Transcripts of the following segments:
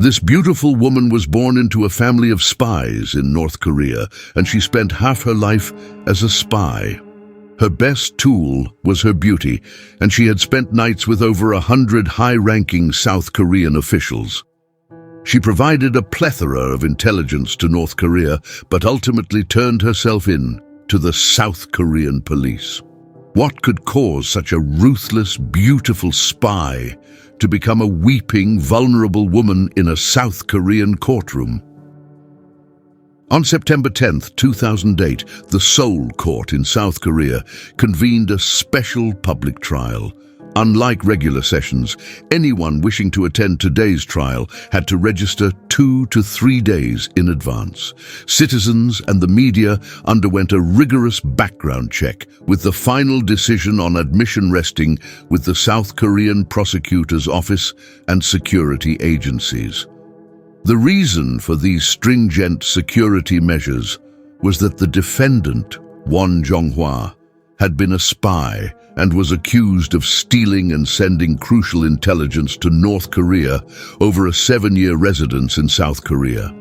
This beautiful woman was born into a family of spies in North Korea, and she spent half her life as a spy. Her best tool was her beauty, and she had spent nights with over 100 high-ranking South Korean officials. She provided a plethora of intelligence to North Korea, but ultimately turned herself in to the South Korean police. What could cause such a ruthless, beautiful spy to become a weeping, vulnerable woman in a South Korean courtroom? On September 10, 2008, the Seoul court in South Korea convened a special public trial. Unlike regular sessions, anyone wishing to attend today's trial had to register 2 to 3 days in advance. Citizens and the media underwent a rigorous background check, with the final decision on admission resting with the South Korean Prosecutor's Office and security agencies. The reason for these stringent security measures was that the defendant, Won Jeong-hwa, had been a spy and was accused of stealing and sending crucial intelligence to North Korea over a 7-year residence in South Korea.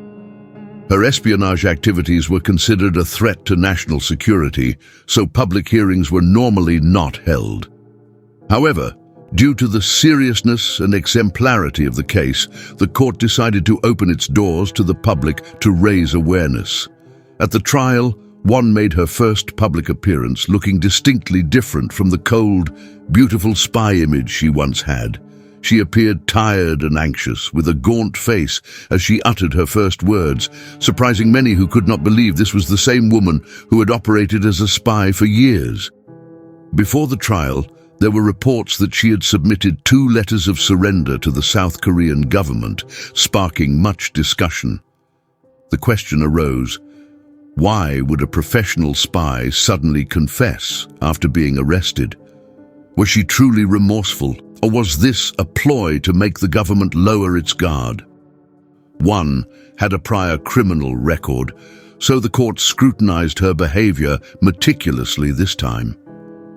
Her espionage activities were considered a threat to national security, so public hearings were normally not held. However, due to the seriousness and exemplarity of the case, the court decided to open its doors to the public to raise awareness. At the trial, Won made her first public appearance looking distinctly different from the cold, beautiful spy image she once had. She appeared tired and anxious, with a gaunt face as she uttered her first words, surprising many who could not believe this was the same woman who had operated as a spy for years. Before the trial, there were reports that she had submitted 2 letters of surrender to the South Korean government, sparking much discussion. The question arose: why would a professional spy suddenly confess after being arrested? Was she truly remorseful, or was this a ploy to make the government lower its guard? Won had a prior criminal record, so the court scrutinized her behavior meticulously this time.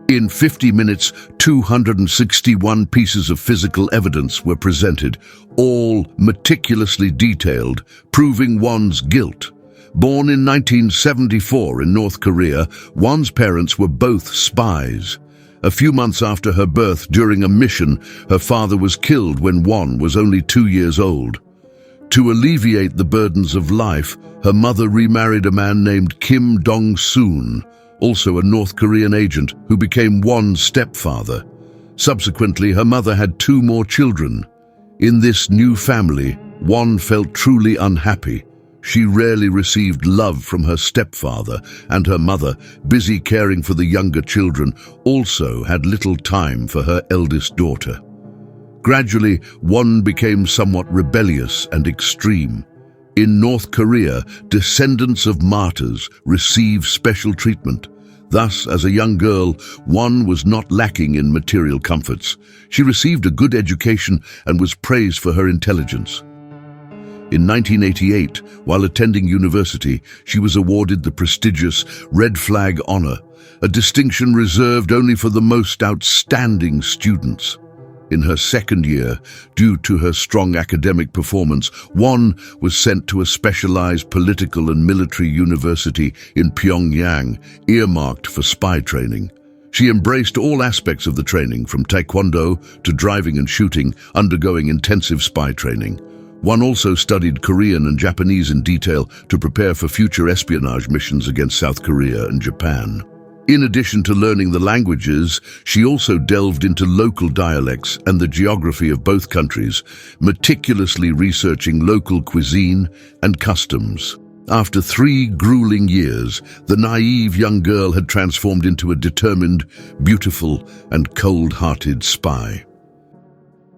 In 50 minutes, 261 pieces of physical evidence were presented, all meticulously detailed, proving Won's guilt. Born in 1974 in North Korea, Won's parents were both spies. A few months after her birth, during a mission, her father was killed when Won was only 2 years old. To alleviate the burdens of life, her mother remarried a man named Kim Dong-soon, also a North Korean agent, who became Won's stepfather. Subsequently, her mother had 2 more children. In this new family, Won felt truly unhappy. She rarely received love from her stepfather, and her mother, busy caring for the younger children, also had little time for her eldest daughter. Gradually, Won became somewhat rebellious and extreme. In North Korea, descendants of martyrs receive special treatment. Thus, as a young girl, Won was not lacking in material comforts. She received a good education and was praised for her intelligence. In 1988, while attending university, she was awarded the prestigious Red Flag Honor, a distinction reserved only for the most outstanding students. In her second year, due to her strong academic performance, Won was sent to a specialized political and military university in Pyongyang, earmarked for spy training. She embraced all aspects of the training, from taekwondo to driving and shooting, undergoing intensive spy training. Won also studied Korean and Japanese in detail to prepare for future espionage missions against South Korea and Japan. In addition to learning the languages, she also delved into local dialects and the geography of both countries, meticulously researching local cuisine and customs. After 3 grueling years, the naive young girl had transformed into a determined, beautiful, and cold-hearted spy.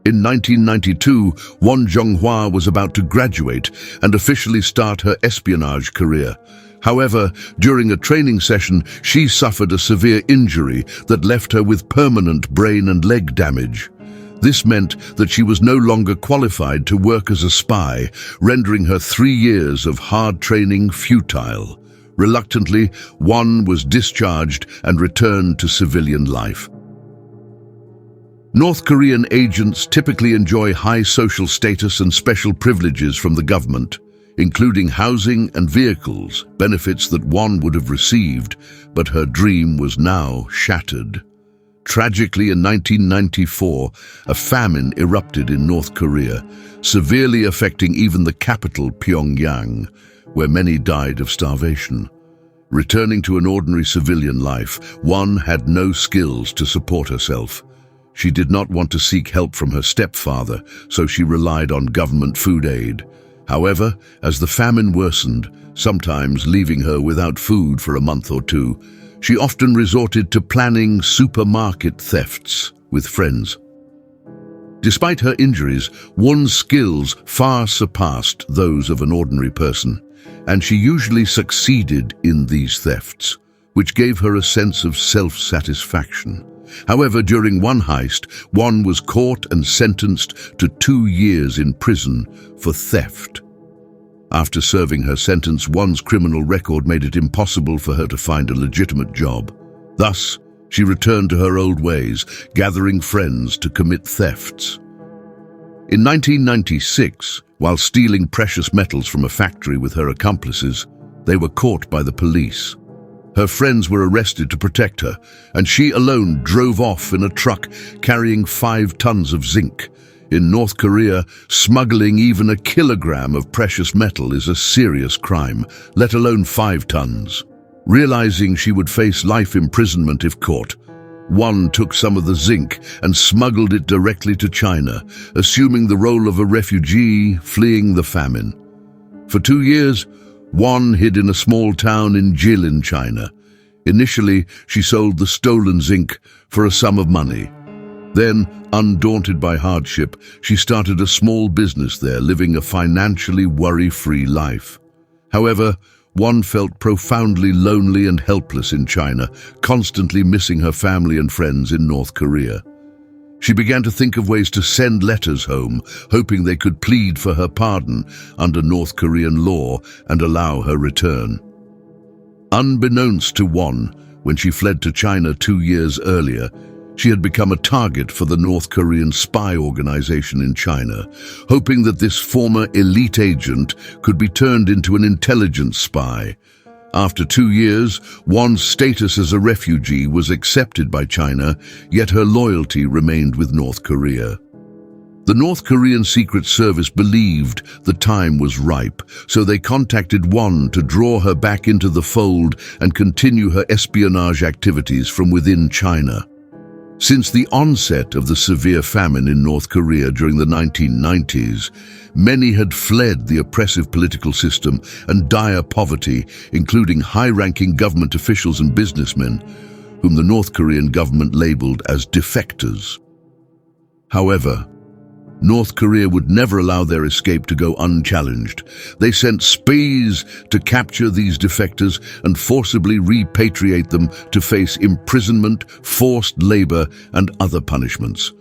In 1992, Won Jeong-hwa was about to graduate and officially start her espionage career. However, during a training session, she suffered a severe injury that left her with permanent brain and leg damage. This meant that she was no longer qualified to work as a spy, rendering her 3 years of hard training futile. Reluctantly, Won was discharged and returned to civilian life. North Korean agents typically enjoy high social status and special privileges from the government, including housing and vehicles, benefits that Won would have received, but her dream was now shattered. Tragically, in 1994, a famine erupted in North Korea, severely affecting even the capital, Pyongyang, where many died of starvation. Returning to an ordinary civilian life, Won had no skills to support herself. She did not want to seek help from her stepfather, so she relied on government food aid. However, as the famine worsened, sometimes leaving her without food for a month or two, she often resorted to planning supermarket thefts with friends. Despite her injuries, Won's skills far surpassed those of an ordinary person, and she usually succeeded in these thefts, which gave her a sense of self-satisfaction. However, during one heist, Won was caught and sentenced to 2 years in prison for theft. After serving her sentence, Won's criminal record made it impossible for her to find a legitimate job. Thus, she returned to her old ways, gathering friends to commit thefts. In 1996, while stealing precious metals from a factory with her accomplices, they were caught by the police. Her friends were arrested to protect her, and she alone drove off in a truck carrying 5 tons of zinc. In North Korea, smuggling even a kilogram of precious metal is a serious crime, let alone 5 tons. Realizing she would face life imprisonment if caught, Won took some of the zinc and smuggled it directly to China, assuming the role of a refugee fleeing the famine. For 2 years, Won hid in a small town in Jilin, China. Initially, she sold the stolen zinc for a sum of money. Then, undaunted by hardship, she started a small business there, living a financially worry-free life. However, Won felt profoundly lonely and helpless in China, constantly missing her family and friends in North Korea. She began to think of ways to send letters home, hoping they could plead for her pardon under North Korean law and allow her return. Unbeknownst to Won, when she fled to China 2 years earlier, she had become a target for the North Korean spy organization in China, hoping that this former elite agent could be turned into an intelligence spy. After 2 years, Won's status as a refugee was accepted by China, yet her loyalty remained with North Korea. The North Korean Secret Service believed the time was ripe, so they contacted Won to draw her back into the fold and continue her espionage activities from within China. Since the onset of the severe famine in North Korea during the 1990s, many had fled the oppressive political system and dire poverty, including high-ranking government officials and businessmen, whom the North Korean government labeled as defectors. However, North Korea would never allow their escape to go unchallenged. They sent spies to capture these defectors and forcibly repatriate them to face imprisonment, forced labor, and other punishments.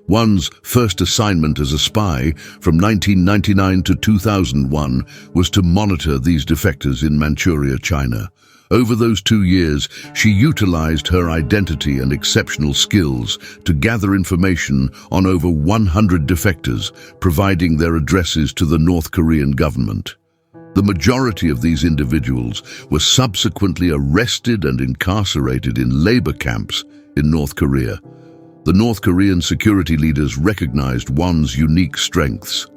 Won's first assignment as a spy from 1999 to 2001 was to monitor these defectors in Manchuria, China. Over those 2 years, she utilized her identity and exceptional skills to gather information on over 100 defectors, providing their addresses to the North Korean government. The majority of these individuals were subsequently arrested and incarcerated in labor camps in North Korea. The North Korean security leaders recognized Won's unique strengths.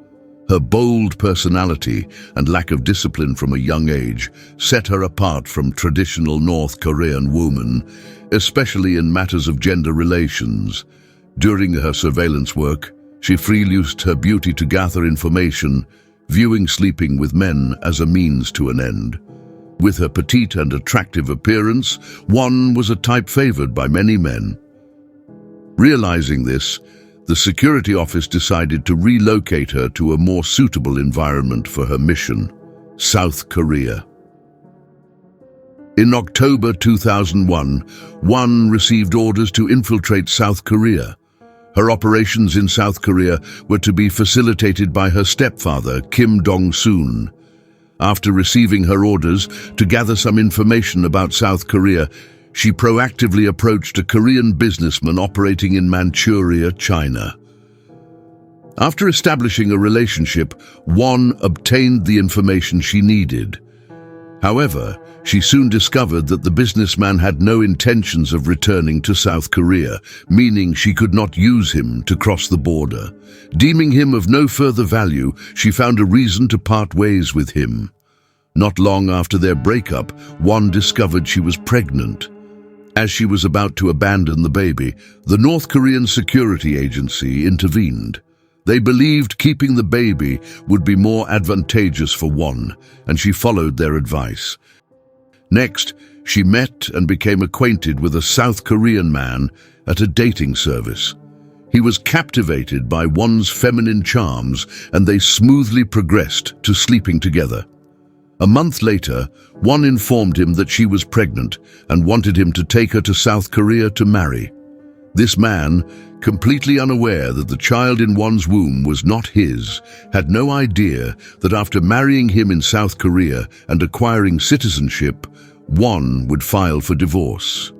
Her bold personality and lack of discipline from a young age set her apart from traditional North Korean women, especially in matters of gender relations. During her surveillance work, she freely used her beauty to gather information, viewing sleeping with men as a means to an end. With her petite and attractive appearance, Won was a type favored by many men. Realizing this, the security office decided to relocate her to a more suitable environment for her mission, South Korea. In October 2001, Won received orders to infiltrate South Korea. Her operations in South Korea were to be facilitated by her stepfather, Kim Dong-soon. After receiving her orders to gather some information about South Korea, She proactively approached a Korean businessman operating in Manchuria, China. After establishing a relationship, Won obtained the information she needed. However, she soon discovered that the businessman had no intentions of returning to South Korea, meaning she could not use him to cross the border. Deeming him of no further value, she found a reason to part ways with him. Not long after their breakup, Won discovered she was pregnant. As she was about to abandon the baby, the North Korean security agency intervened. They believed keeping the baby would be more advantageous for Won, and she followed their advice. Next, she met and became acquainted with a South Korean man at a dating service. He was captivated by Won's feminine charms, and they smoothly progressed to sleeping together. A month later, Won informed him that she was pregnant and wanted him to take her to South Korea to marry. This man, completely unaware that the child in Won's womb was not his, had no idea that after marrying him in South Korea and acquiring citizenship, Won would file for divorce.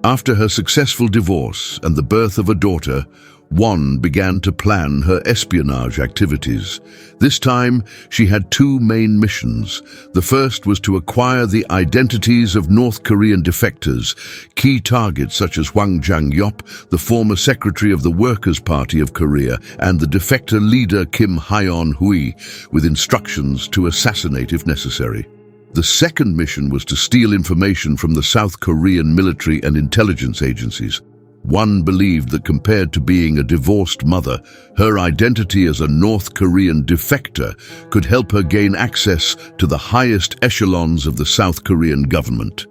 After her successful divorce and the birth of a daughter, Won began to plan her espionage activities. This time, she had two main missions. The first was to acquire the identities of North Korean defectors, key targets such as Won Jeong-hwa, the former secretary of the Workers' Party of Korea, and the defector leader Kim Hyon-hui, with instructions to assassinate if necessary. The second mission was to steal information from the South Korean military and intelligence agencies. Won believed that compared to being a divorced mother, her identity as a North Korean defector could help her gain access to the highest echelons of the South Korean government.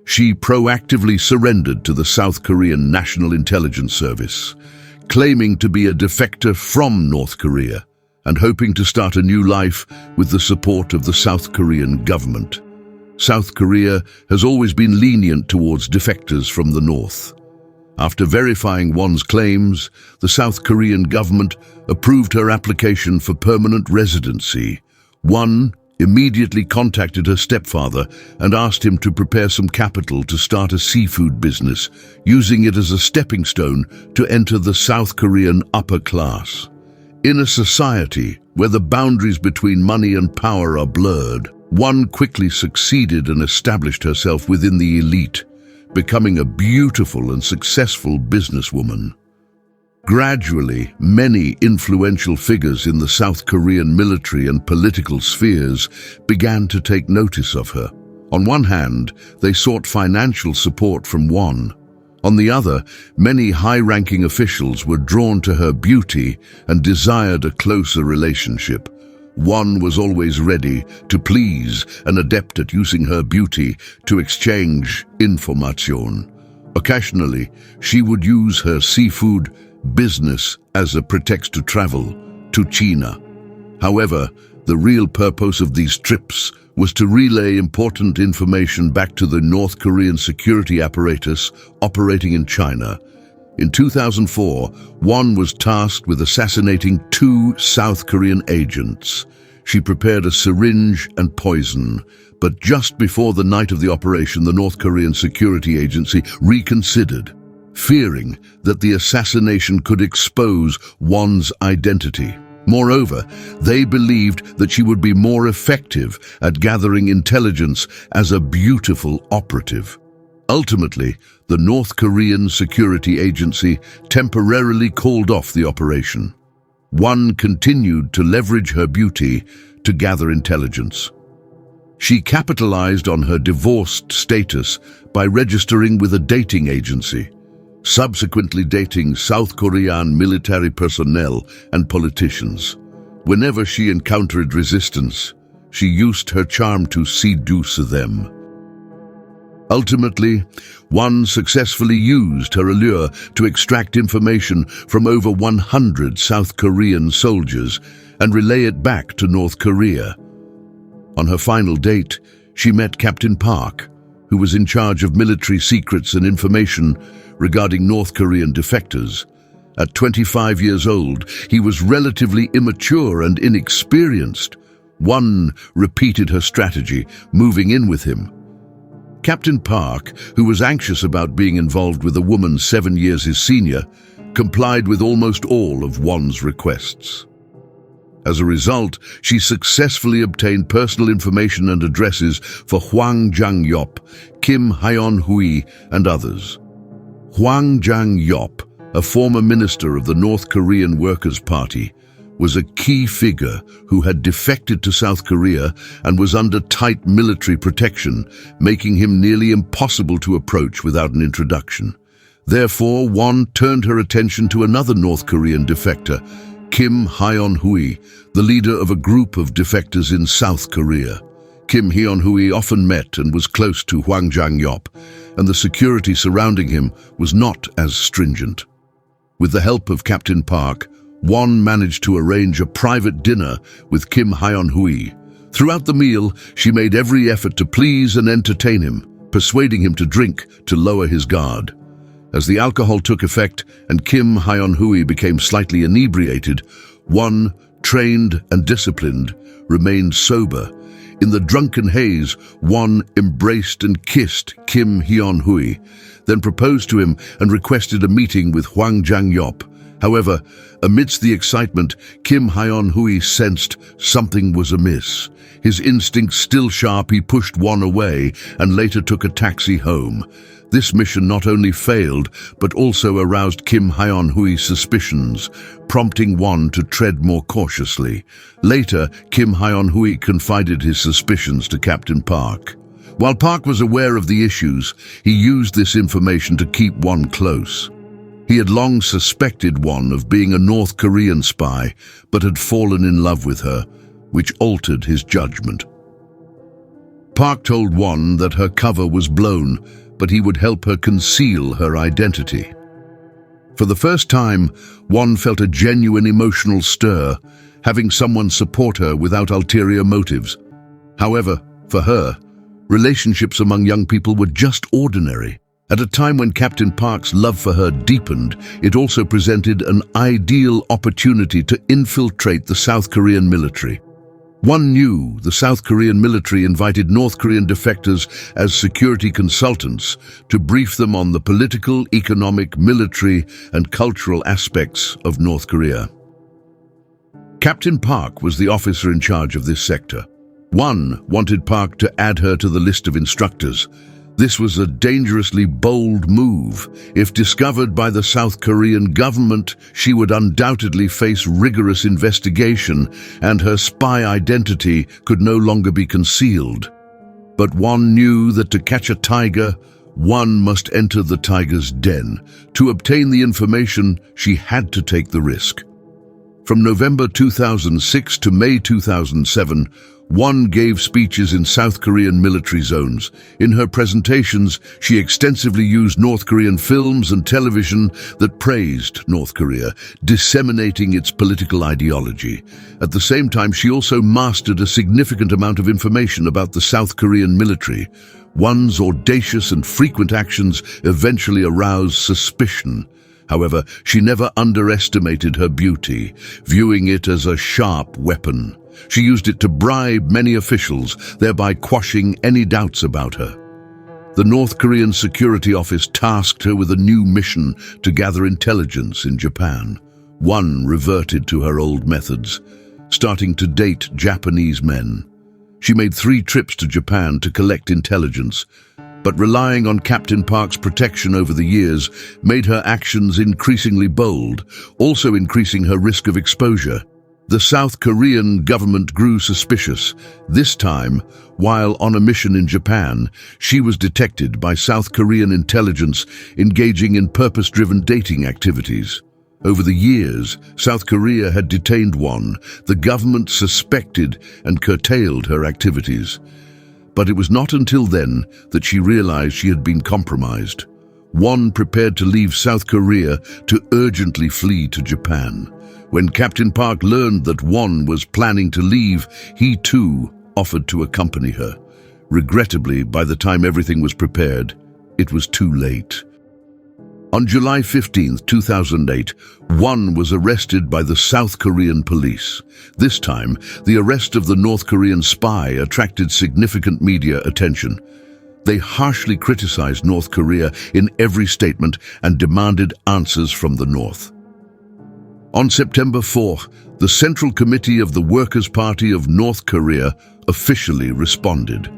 She proactively surrendered to the South Korean National Intelligence Service, claiming to be a defector from North Korea and hoping to start a new life with the support of the South Korean government. South Korea has always been lenient towards defectors from the North. After verifying Won's claims, the South Korean government approved her application for permanent residency. Won immediately contacted her stepfather and asked him to prepare some capital to start a seafood business, using it as a stepping stone to enter the South Korean upper class. In a society where the boundaries between money and power are blurred, Won quickly succeeded and established herself within the elite, becoming a beautiful and successful businesswoman. Gradually, many influential figures in the South Korean military and political spheres began to take notice of her. On one hand, they sought financial support from Won. On the other, many high-ranking officials were drawn to her beauty and desired a closer relationship. Won was always ready to please and adept at using her beauty to exchange information. Occasionally, she would use her seafood business as a pretext to travel to China. However, the real purpose of these trips was to relay important information back to the North Korean security apparatus operating in China. In 2004, Won was tasked with assassinating 2 South Korean agents. She prepared a syringe and poison, but just before the night of the operation, the North Korean security agency reconsidered, fearing that the assassination could expose Won's identity. Moreover, they believed that she would be more effective at gathering intelligence as a beautiful operative. Ultimately, the North Korean security agency temporarily called off the operation. Won continued to leverage her beauty to gather intelligence. She capitalized on her divorced status by registering with a dating agency, subsequently dating South Korean military personnel and politicians. Whenever she encountered resistance, she used her charm to seduce them. Ultimately, Won successfully used her allure to extract information from over 100 South Korean soldiers and relay it back to North Korea. On her final date, she met Captain Park, who was in charge of military secrets and information regarding North Korean defectors. At 25 years old, he was relatively immature and inexperienced. Won repeated her strategy, moving in with him. Captain Park, who was anxious about being involved with a woman 7 years his senior, complied with almost all of Won's requests. As a result, she successfully obtained personal information and addresses for Won Jeong-hwa, Kim Hyun-hui, and others. Won Jeong-hwa, a former minister of the North Korean Workers' Party, was a key figure who had defected to South Korea and was under tight military protection, making him nearly impossible to approach without an introduction. Therefore, Won turned her attention to another North Korean defector, Kim Hyun-hui, the leader of a group of defectors in South Korea. Kim Hyun-hui often met and was close to Won Jeong-hwa, and the security surrounding him was not as stringent. With the help of Captain Park, Won managed to arrange a private dinner with Kim Hyun-hui. Throughout the meal, she made every effort to please and entertain him, persuading him to drink to lower his guard. As the alcohol took effect and Kim Hyun-hui became slightly inebriated, Won, trained and disciplined, remained sober. In the drunken haze, Won embraced and kissed Kim Hyun-hui, then proposed to him and requested a meeting with Won Jeong-hwa. However, amidst the excitement, Kim Hyun-hui sensed something was amiss. His instincts still sharp, he pushed Won away and later took a taxi home. This mission not only failed, but also aroused Kim Hyun-hui's suspicions, prompting Won to tread more cautiously. Later, Kim Hyun-hui confided his suspicions to Captain Park. While Park was aware of the issues, he used this information to keep Won close. He had long suspected Won of being a North Korean spy, but had fallen in love with her, which altered his judgment. Park told Won that her cover was blown, but he would help her conceal her identity. For the first time, Won felt a genuine emotional stir, having someone support her without ulterior motives. However, for her, relationships among young people were just ordinary. At a time when Captain Park's love for her deepened, it also presented an ideal opportunity to infiltrate the South Korean military. Won knew the South Korean military invited North Korean defectors as security consultants to brief them on the political, economic, military, and cultural aspects of North Korea. Captain Park was the officer in charge of this sector. Won wanted Park to add her to the list of instructors. This was a dangerously bold move. If discovered by the South Korean government, she would undoubtedly face rigorous investigation, and her spy identity could no longer be concealed. But Won knew that to catch a tiger, one must enter the tiger's den. To obtain the information, she had to take the risk. From November 2006 to May 2007, Won gave speeches in South Korean military zones. In her presentations, she extensively used North Korean films and television that praised North Korea, disseminating its political ideology. At the same time, she also mastered a significant amount of information about the South Korean military. Won's audacious and frequent actions eventually aroused suspicion. However, she never underestimated her beauty, viewing it as a sharp weapon. She used it to bribe many officials, thereby quashing any doubts about her. The North Korean Security Office tasked her with a new mission to gather intelligence in Japan. Won reverted to her old methods, starting to date Japanese men. She made 3 trips to Japan to collect intelligence, but relying on Captain Park's protection over the years made her actions increasingly bold, also increasing her risk of exposure. The South Korean government grew suspicious. This time, while on a mission in Japan, she was detected by South Korean intelligence engaging in purpose-driven dating activities. Over the years, South Korea had detained Won. The government suspected and curtailed her activities. But it was not until then that she realized she had been compromised. Won prepared to leave South Korea to urgently flee to Japan. When Captain Park learned that Won was planning to leave, he too offered to accompany her. Regrettably, by the time everything was prepared, it was too late. On July 15, 2008, Won was arrested by the South Korean police. This time, the arrest of the North Korean spy attracted significant media attention. They harshly criticized North Korea in every statement and demanded answers from the North. On September 4, the Central Committee of the Workers' Party of North Korea officially responded.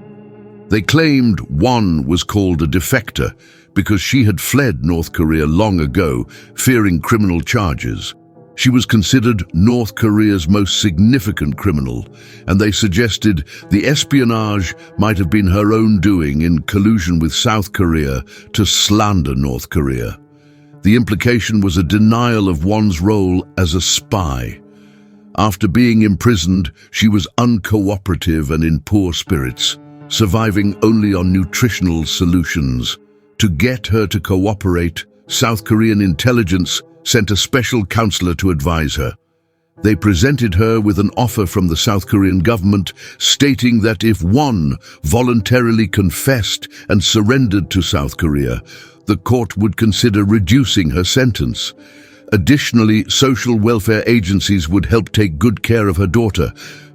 They claimed Won was called a defector because she had fled North Korea long ago, fearing criminal charges. She was considered North Korea's most significant criminal, and they suggested the espionage might have been her own doing in collusion with South Korea to slander North Korea. The implication was a denial of Won's role as a spy. After being imprisoned, she was uncooperative and in poor spirits, surviving only on nutritional solutions. To get her to cooperate, South Korean intelligence sent a special counselor to advise her. They presented her with an offer from the South Korean government stating that if Won voluntarily confessed and surrendered to South Korea, the court would consider reducing her sentence. Additionally, social welfare agencies would help take good care of her daughter.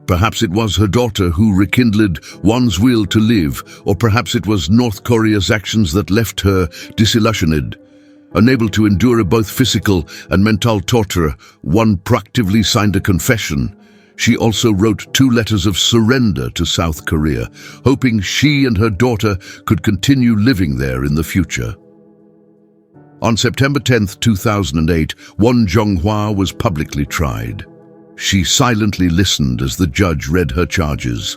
Perhaps it was her daughter who rekindled Won's will to live, or perhaps it was North Korea's actions that left her disillusioned. Unable to endure both physical and mental torture, Won proactively signed a confession. She also wrote 2 letters of surrender to South Korea, hoping she and her daughter could continue living there in the future. On September 10, 2008, Won Jeong-hwa was publicly tried. She silently listened as the judge read her charges.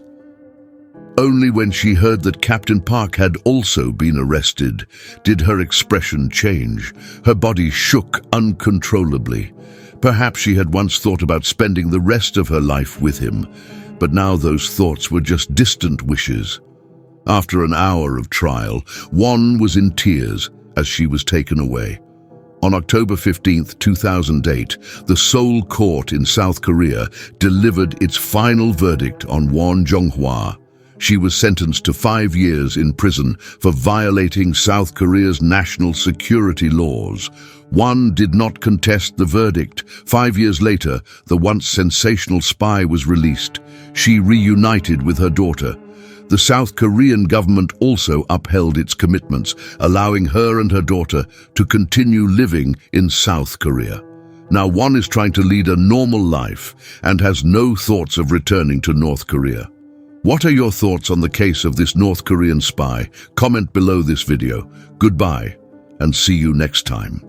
Only when she heard that Captain Park had also been arrested did her expression change. Her body shook uncontrollably. Perhaps she had once thought about spending the rest of her life with him, but now those thoughts were just distant wishes. After an hour of trial, Won was in tears as she was taken away. On October 15, 2008, the Seoul court in South Korea delivered its final verdict on Won Jeong-hwa. She was sentenced to 5 years in prison for violating South Korea's national security laws. Won did not contest the verdict. 5 years later, the once sensational spy was released. She reunited with her daughter. The South Korean government also upheld its commitments, allowing her and her daughter to continue living in South Korea. Now Won is trying to lead a normal life and has no thoughts of returning to North Korea. What are your thoughts on the case of this North Korean spy? Comment below this video. Goodbye, and see you next time.